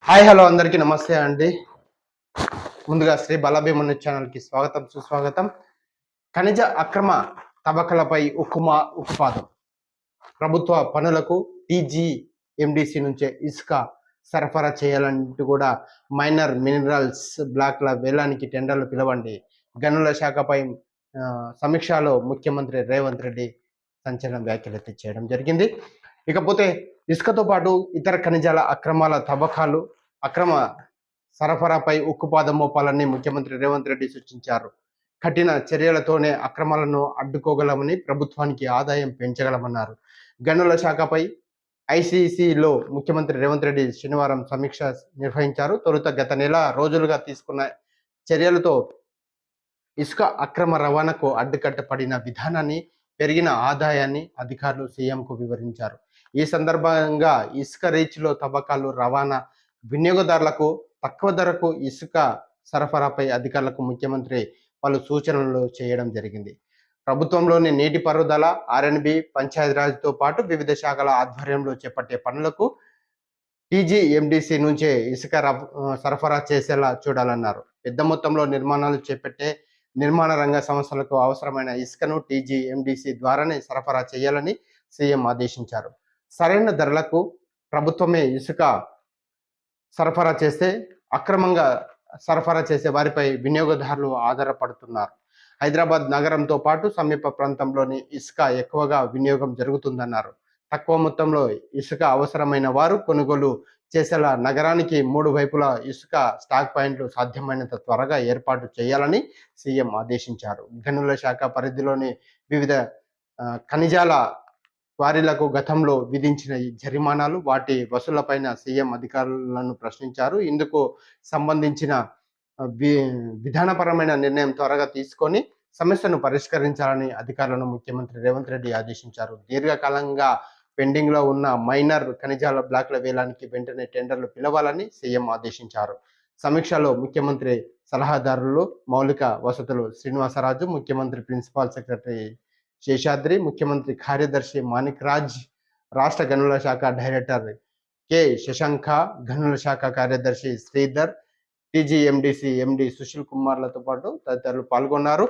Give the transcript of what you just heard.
Hi hello అందరికీ నమస్తే అండి. ముందుగా శ్రీ బలభీమను ఛానల్కి స్వాగతం సుస్వాగతం. ఖనిజ అక్రమ తవ్వకాలపై ఉక్కుపాదం. ప్రభుత్వ పనులకు టీజీఎండీసీ నుంచే ఇసుక సరఫరా చేయాలంటూ కూడా మైనర్ మినరల్స్ బ్లాక్ల వేలానికి టెండర్లు పిలవండి. గనుల శాఖపై సమీక్షలో ముఖ్యమంత్రి రేవంత్ రెడ్డి సంచలన వ్యాఖ్యలు చేయడం జరిగింది. ఇకపోతే ఇసుకతో పాటు ఇతర ఖనిజాల అక్రమ సరఫరాపై ఉక్కుపాదం మోపాలని ముఖ్యమంత్రి రేవంత్ రెడ్డి సూచించారు. కఠిన చర్యలతోనే అక్రమాలను అడ్డుకోగలమని, ప్రభుత్వానికి ఆదాయం పెంచగలమన్నారు. గనుల శాఖపై ఐసీసీలో ముఖ్యమంత్రి రేవంత్ రెడ్డి శనివారం సమీక్ష నిర్వహించారు. తొలుత గత నెల రోజులుగా తీసుకున్న చర్యలతో ఇసుక అక్రమ రవాణాకు అడ్డుకట్ట పడిన విధానాన్ని, పెరిగిన ఆదాయాన్ని అధికారులు సీఎంకు వివరించారు. ఈ సందర్భంగా ఇసుక రీచ్లో తవ్వకాలు, రవాణా, వినియోగదారులకు తక్కువ ధరకు ఇసుక సరఫరాపై అధికారులకు ముఖ్యమంత్రి పలు సూచనలు చేయడం జరిగింది. ప్రభుత్వంలోని నీటిపారుదల, ఆర్ఎండ్బి, పంచాయతీరాజ్తో పాటు వివిధ శాఖల ఆధ్వర్యంలో చేపట్టే పనులకు టీజీఎండీసీ నుంచే ఇసుక సరఫరా చేసేలా చూడాలన్నారు. పెద్ద మొత్తంలో నిర్మాణాలు చేపట్టే నిర్మాణ రంగ సంస్థలకు అవసరమైన ఇసుకను టీజీఎండీసీ ద్వారానే సరఫరా చేయాలని సీఎం ఆదేశించారు. సరైన ధరలకు ప్రభుత్వమే ఇసుక సరఫరా చేస్తే అక్రమంగా సరఫరా చేసే వారిపై వినియోగదారులు ఆధారపడుతున్నారు. హైదరాబాద్ నగరంతో పాటు సమీప ప్రాంతంలోని ఇసుక ఎక్కువగా వినియోగం జరుగుతుందన్నారు. తక్కువ మొత్తంలో ఇసుక అవసరమైన వారు కొనుగోలు చేసేలా నగరానికి 3 వైపులా ఇసుక స్టాక్ పాయింట్లు సాధ్యమైనంత త్వరగా ఏర్పాటు చేయాలని సీఎం ఆదేశించారు. గనుల శాఖ పరిధిలోని వివిధ ఖనిజాల క్వారీలకు గతంలో విధించిన ఈ జరిమానాలు, వాటి వసూళ్లపైన సీఎం అధికారులను ప్రశ్నించారు. ఇందుకు సంబంధించిన విధానపరమైన నిర్ణయం త్వరగా తీసుకొని సమస్యను పరిష్కరించాలని అధికారులను ముఖ్యమంత్రి రేవంత్ రెడ్డి ఆదేశించారు. దీర్ఘకాలంగా పెండింగ్లో ఉన్న మైనర్ ఖనిజాల బ్లాక్ల వేలానికి వెంటనే టెండర్లు పిలవాలని సీఎం ఆదేశించారు. సమీక్షలో ముఖ్యమంత్రి సలహాదారులు మౌలిక వసతులు శ్రీనివాసరాజు, ముఖ్యమంత్రి ప్రిన్సిపల్ సెక్రటరీ శేషాద్రి, ముఖ్యమంత్రి కార్యదర్శి మాణిక్ రాజ్, రాష్ట్ర గనుల శాఖ డైరెక్టర్ కె శశాంక, గనుల శాఖ కార్యదర్శి శ్రీధర్, టీజీఎండీసీ ఎండి సుశీల్ కుమార్లతో పాటు తదితరులు పాల్గొన్నారు.